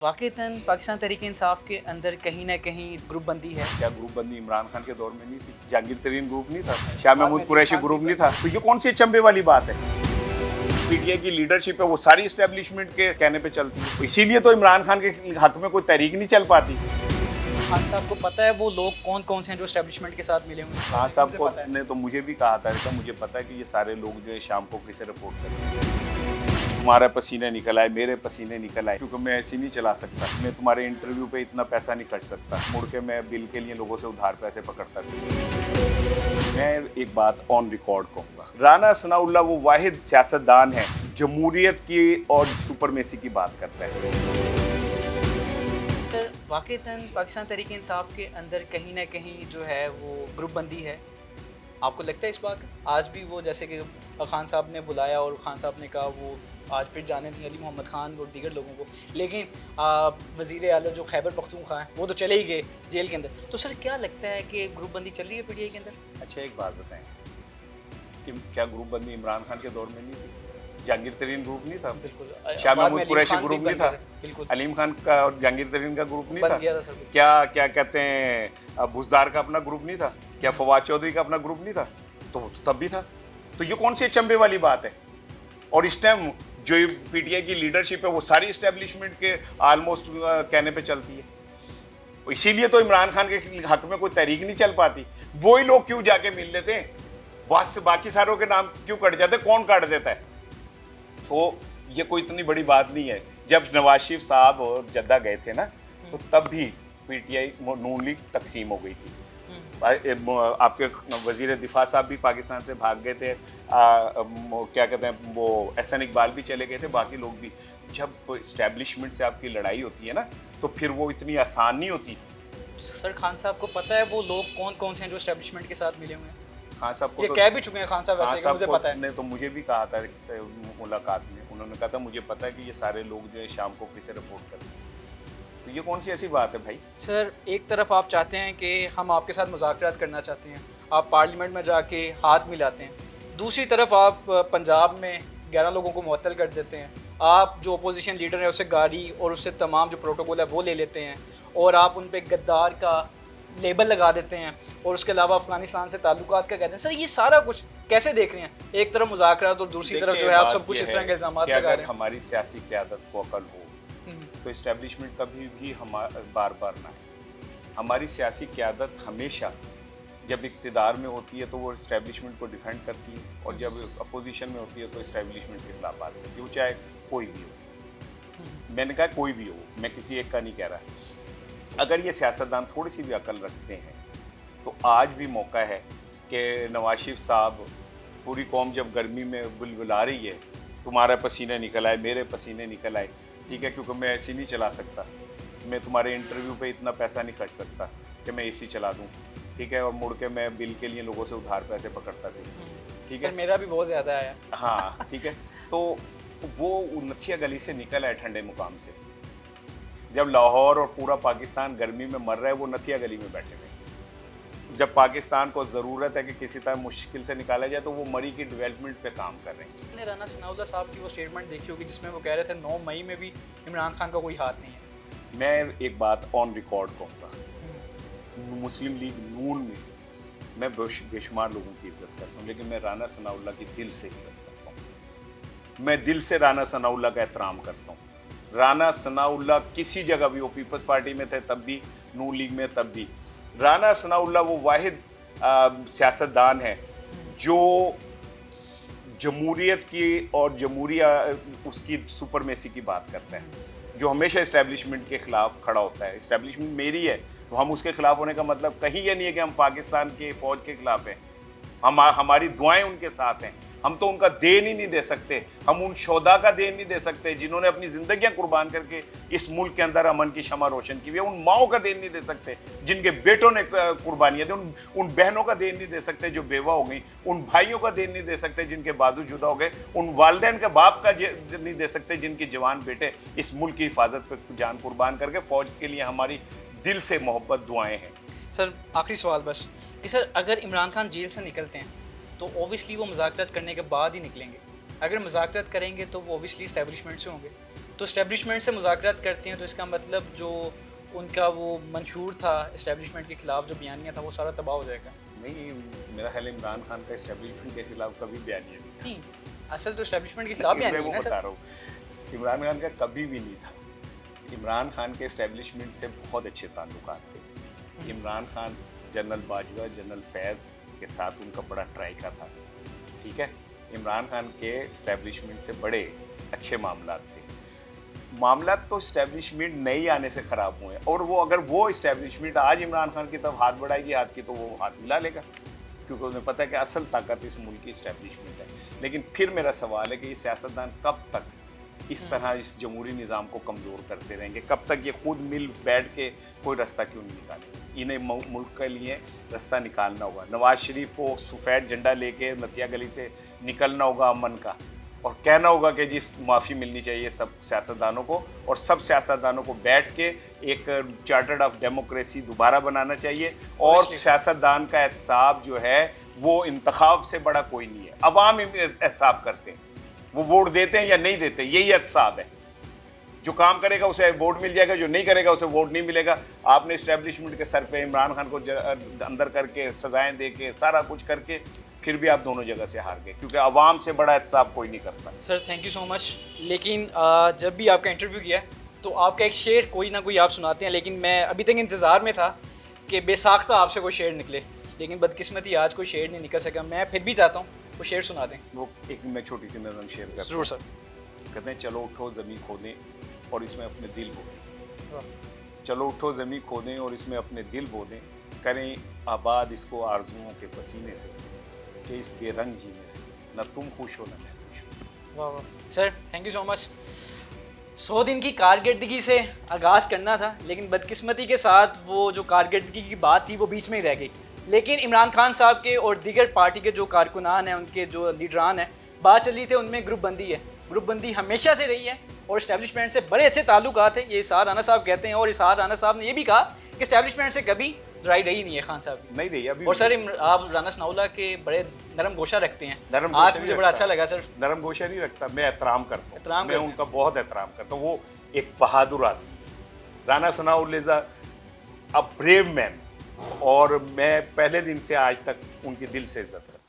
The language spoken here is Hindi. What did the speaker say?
वाक़ईतन पाकिस्तान तहरीक-ए-इंसाफ के अंदर कहीं न कहीं ग्रुप बंदी है। क्या ग्रुप बंदी इमरान खान के दौर में नहीं थी? जहांगीर तरीन ग्रुप नहीं था? शाह महमूद कुरैशी ग्रुप नहीं था? तो ये कौन सी अचंभे वाली बात है? पीटीआई की लीडरशिप है वो सारी एस्टेब्लिशमेंट के कहने पे चलती है, इसीलिए तो इमरान खान के हक में कोई तहरीक नहीं चल पाती। खान साहब को पता है वो लोग कौन-कौन से हैं जो एस्टेब्लिशमेंट के साथ मिले हुए हैं? खान साहब को ने तो मुझे भी कहा था कि मुझे पता है कि ये सारे लोग जो है शाम को किसे रिपोर्ट करेंगे। तुम्हारा पसीने निकल आए, मेरे पसीने निकल आए, क्योंकि मैं ऐसे नहीं चला सकता। मैं तुम्हारे इंटरव्यू पे इतना पैसा नहीं खर्च सकता, मुड़ के मैं बिल के लिए लोगों से उधार पैसे पकड़ता था। मैं एक बात ऑन रिकॉर्ड कहूँगा, राना सनाउल्लाह वो वाहिद सियासतदान है जमहूरियत की और सुपरमेसी की बात करता है। सर वाक़ईतन पाकिस्तान तहरीक-ए-इंसाफ के अंदर कहीं न कहीं जो है वो ग्रुप बंदी है। आपको लगता है इस बात आज भी वो जैसे कि खान साहब ने बुलाया और खान साहब ने कहा वो आज फिर जाने दी अली मोहम्मद खान और दीगर लोगों को, लेकिन वज़ीर आला जो खैबर पख्तूनख्वा हैं वो तो चले ही गए जेल के अंदर। तो सर क्या लगता है कि ग्रुप बंदी चल रही है पीटीआई के अंदर? अच्छा एक बात बताएं कि क्या ग्रुप बंदी इमरान खान के दौर में नहीं थी? जहांगीर तरीन ग्रुप नहीं था? बिल्कुल। शाह बाद में महमूद अलीम कुरैशी खान भी ग्रुप बन नहीं गया था? बिल्कुल अलीम खान का और जहांगीर तरीन का ग्रुप नहीं बन था? गया था सर। क्या क्या कहते हैं भुजदार का अपना ग्रुप नहीं था? क्या फवाद चौधरी का अपना ग्रुप नहीं था? तो वो तो तब भी था। तो ये कौन सी अचंभे वाली बात है? और इस टाइम जो पीटीआई की लीडरशिप है वो सारी इस्टेब्लिशमेंट के ऑलमोस्ट कहने पे चलती है, इसीलिए तो इमरान खान के हक में कोई तहरीक नहीं चल पाती। वही लोग क्यों जाके मिल लेते हैं, बस बाकी सारों के नाम क्यों कट जाते, कौन काट देता है? तो ये कोई इतनी बड़ी बात नहीं है। जब नवाज शरीफ साहब और जद्दा गए थे ना, तो तब भी पीटीआई नून लीग तकसीम हो गई थी। आपके वजीर दिफा साहब भी पाकिस्तान से भाग गए थे, क्या कहते हैं वो एहसन इकबाल भी चले गए थे, बाकी लोग भी। जब इस्टेब्लिशमेंट से आपकी लड़ाई होती है ना, तो फिर वो इतनी आसान नहीं होती। सर खान साहब को पता है वो लोग कौन-कौन से हैं जो एस्टेब्लिशमेंट के साथ मिले हुए हैं? खान साहब को ये तो कह भी चुके हैं खान साहब खान वैसे कि साहब मुझे को पता है। ने तो मुझे भी कहा था मुलाकात में, उन्होंने कहा था मुझे पता है कि ये सारे लोग जो है शाम को किसे रिपोर्ट करते हैं। तो ये कौन सी ऐसी बात है भाई? सर एक तरफ आप चाहते हैं कि हम आपके साथ मुज़ाकरात करना चाहते हैं, आप पार्लियामेंट में जाके हाथ मिलाते हैं, दूसरी तरफ आप पंजाब में 11 लोगों को मुअत्तल कर देते हैं, आप जो अपोजिशन लीडर है उससे गाड़ी और उससे तमाम जो प्रोटोकॉल है वो ले लेते हैं और आप उन पे गद्दार का लेबल लगा देते हैं और उसके अलावा अफ़गानिस्तान से ताल्लुकात का कहते हैं। सर ये सारा कुछ कैसे देख रहे हैं? एक तरफ मुज़ाकरात और दूसरी तरफ जो है आप सब कुछ इस तरह के इल्ज़ाम लगा रहे हैं। हमारी सियासी क़यादत को अकल हो तो इस्टेब्लिशमेंट कभी भी बार बार ना है। हमारी सियासी क़यादत हमेशा जब इक़्तिदार में होती है तो वो इस्टेब्लिशमेंट को डिफेंड करती है, और जब अपोजिशन में होती है तो इस्टेब्लिशमेंट के खिलाफ बात करती है, वो चाहे कोई भी हो। मैंने कहा कोई भी हो, मैं किसी एक का नहीं कह रहा। अगर ये सियासतदान थोड़ी सी भी अकल रखते हैं तो आज भी मौका है कि नवाज शरीफ साहब, पूरी कौम जब गर्मी में बुलबुला रही है, तुम्हारे पसीने निकल आए, मेरे पसीने निकल आए, ठीक है, क्योंकि मैं एसी नहीं चला सकता, मैं तुम्हारे इंटरव्यू पे इतना पैसा नहीं खर्च सकता कि मैं एसी चला दूं, ठीक है, और मुड़ के मैं बिल के लिए लोगों से उधार पैसे पकड़ता था, ठीक है, मेरा भी बहुत ज़्यादा आया। हाँ ठीक है। तो वो नथिया गली से निकल आए ठंडे मुकाम से। जब लाहौर और पूरा पाकिस्तान गर्मी में मर रहा है, वो नथिया गली में बैठे हुए। जब पाकिस्तान को ज़रूरत है कि किसी तरह मुश्किल से निकाला जाए तो वो मरी की डेवलपमेंट पे काम कर रहे हैं। मैंने राना सनाउल्लाह साहब की वो स्टेटमेंट देखी होगी जिसमें वो कह रहे थे 9 मई में भी इमरान खान का कोई हाथ नहीं है। मैं एक बात ऑन रिकॉर्ड कहूँगा, मुस्लिम लीग नून में मैं बेशुमार लोगों की इज्जत करता हूँ, लेकिन मैं राना सनाउल्लाह की दिल से इज्जत करता हूँ। मैं दिल से राना सनाउल्लाह का एहतराम करता हूँ। राना सनाउल्लाह किसी जगह भी, वो पीपल्स पार्टी में थे तब भी, नून लीग में तब भी, राना सनाउल्लाह वो वाहिद सियासतदान है जो जमहूरियत की और जमहूरिया उसकी सुपरमेसी की बात करता है, जो हमेशा इस्टेब्लिशमेंट के ख़िलाफ़ खड़ा होता है। इस्टेब्लिशमेंट मेरी है तो हम उसके ख़िलाफ़ होने का मतलब कहीं ये नहीं है कि हम पाकिस्तान के फ़ौज के ख़िलाफ़ हैं। हमारी दुआएं उनके साथ हैं। हम तो उनका देन ही नहीं दे सकते, हम उन शोधा का देन नहीं दे सकते जिन्होंने अपनी ज़िंदगियां कुर्बान करके इस मुल्क के अंदर अमन की शमा रोशन की हुई है। उन माओं का देन नहीं दे सकते जिनके बेटों ने कुर्बानियाँ दी। उन बहनों का देन नहीं दे सकते जो बेवा हो गई। उन भाइयों का देन नहीं दे सकते जिनके बाजू जुदा हो गए। उन वालिदैन के बाप का नहीं दे सकते जिनके जवान बेटे इस मुल्क की हिफाजत पर जान कुर्बान करके। फ़ौज के लिए हमारी दिल से मोहब्बत दुआएँ हैं। सर आखिरी सवाल बस कि सर अगर इमरान खान जेल से निकलते हैं तो ओबियसली वो मुज़ाकरात करने के बाद ही निकलेंगे, अगर मुज़ाकरात करेंगे तो वो ओबियसली इस्टेब्लिशमेंट से होंगे, तो इस्टेब्लिशमेंट से मुज़ाकरात करते हैं तो इसका मतलब जो उनका वो मंशूर था इस्टेब्लिशमेंट के ख़िलाफ़ जो बयानिया था वो सारा तबाह हो जाएगा? नहीं, मेरा ख्याल है इमरान खान का इस्टेब्लिशमेंट के खिलाफ कभी बयानिया नहीं नहीं, असल तो इस्टेब्लिशमेंट के खिलाफ मैं बयानिया वो है ना बता सर। रहा हूँ, इमरान खान का कभी भी नहीं था। इमरान खान के इस्टेब्लिशमेंट से बहुत अच्छे ताल्लुकात थे। इमरान खान जनरल बाजवा, जनरल फैज़ के साथ उनका बड़ा ट्राइका था, ठीक है। इमरान खान के इस्टेब्लिशमेंट से बड़े अच्छे मामलात थे। मामलात तो इस्टेब्लिशमेंट नहीं आने से ख़राब हुए, और वो अगर वो इस्टेब्लिशमेंट आज इमरान खान की तरफ हाथ बढ़ाएगी हाथ की, तो वो हाथ मिला लेगा, क्योंकि उन्हें पता है कि असल ताकत इस मुल्क की इस्टेब्लिशमेंट है। लेकिन फिर मेरा सवाल है कि ये सियासतदान कब तक इस तरह इस जमहूरी निज़ाम को कमज़ोर करते रहेंगे? कब तक ये खुद मिल बैठ के कोई रास्ता क्यों नहीं निकालेंगे? इन्हें मुल्क के लिए रास्ता निकालना होगा। नवाज शरीफ को सफ़ेद झंडा लेके नतिया गली से निकलना होगा अमन का, और कहना होगा कि जिस माफ़ी मिलनी चाहिए सब सियासतदानों को, और सब सियासतदानों को बैठ के एक चार्टर्ड ऑफ डेमोक्रेसी दोबारा बनाना चाहिए। और सियासतदान का एहतसाब जो है वो इंतखाब से बड़ा कोई नहीं है। अवाम एहतसाब करते हैं, वो वोट देते हैं या नहीं देते, यही एहतसाब है। जो काम करेगा उसे वोट मिल जाएगा, जो नहीं करेगा उसे वोट नहीं मिलेगा। आपने इस्टेब्लिशमेंट के सर पे इमरान खान को अंदर करके सजाएं दे के सारा कुछ करके फिर भी आप दोनों जगह से हार गए, क्योंकि आवाम से बड़ा एहतसाब कोई नहीं करता। Sir thank you so much. लेकिन जब भी आपका इंटरव्यू किया तो आपका एक शेर कोई ना कोई आप सुनाते हैं, लेकिन मैं अभी तक इंतज़ार में था कि बेसाख्ता आपसे कोई शेर निकले, लेकिन बदकिस्मती आज कोई शेर नहीं निकल सका। मैं फिर भी चाहता हूँ वो शेर सुना दें। वो एक मैं छोटी सी नज़म शेयर करता हूँ। ज़रूर सर। कहते हैं चलो उठो ज़मीं खोदें और इसमें अपने दिल बो दें। चलो उठो ज़मीं खोदें और इसमें अपने दिल बो दें, करें आबाद इसको आरजुओं के पसीने से, कि इस बेरंग जीने से न तुम खुश हो न मैं खुश हूँ। वाह वाह sir, thank you so much. 100 दिन की कारकर्दगी से आगाज़ करना था, लेकिन बदकिस्मती के साथ वो जो कारकर्दगी की बात थी वो बीच में ही रह गई। लेकिन इमरान खान साहब के और दीगर पार्टी के जो कारकुनान हैं, उनके जो लीडरान हैं, बात चली थी उनमें ग्रुप बंदी है। ग्रुप बंदी हमेशा से रही है और इस्टेब्लिशमेंट से बड़े अच्छे ताल्लुकात हैं, ये इसार राना साहब कहते हैं। और इसार राना साहब ने ये भी कहा कि इस्टेब्लिशमेंट से कभी लड़ाई रही नहीं है खान साहब की। नहीं रही अभी। और सर आप राना सनाउल्लाह के बड़े नरम गोशा रखते हैं। नरम आज गोशा मुझे नहीं बड़ा रखता। अच्छा लगा सर। नरम गोशा नहीं रखता, मैं एहतराम करता एहतराम हूँ, मैं करते हैं। उनका बहुत एहतराम करता हूँ। वो एक बहादुर आदमी, Rana Sanaullah a brave man, और मैं पहले दिन से आज तक उनकी दिल से इज्जत करता हूँ।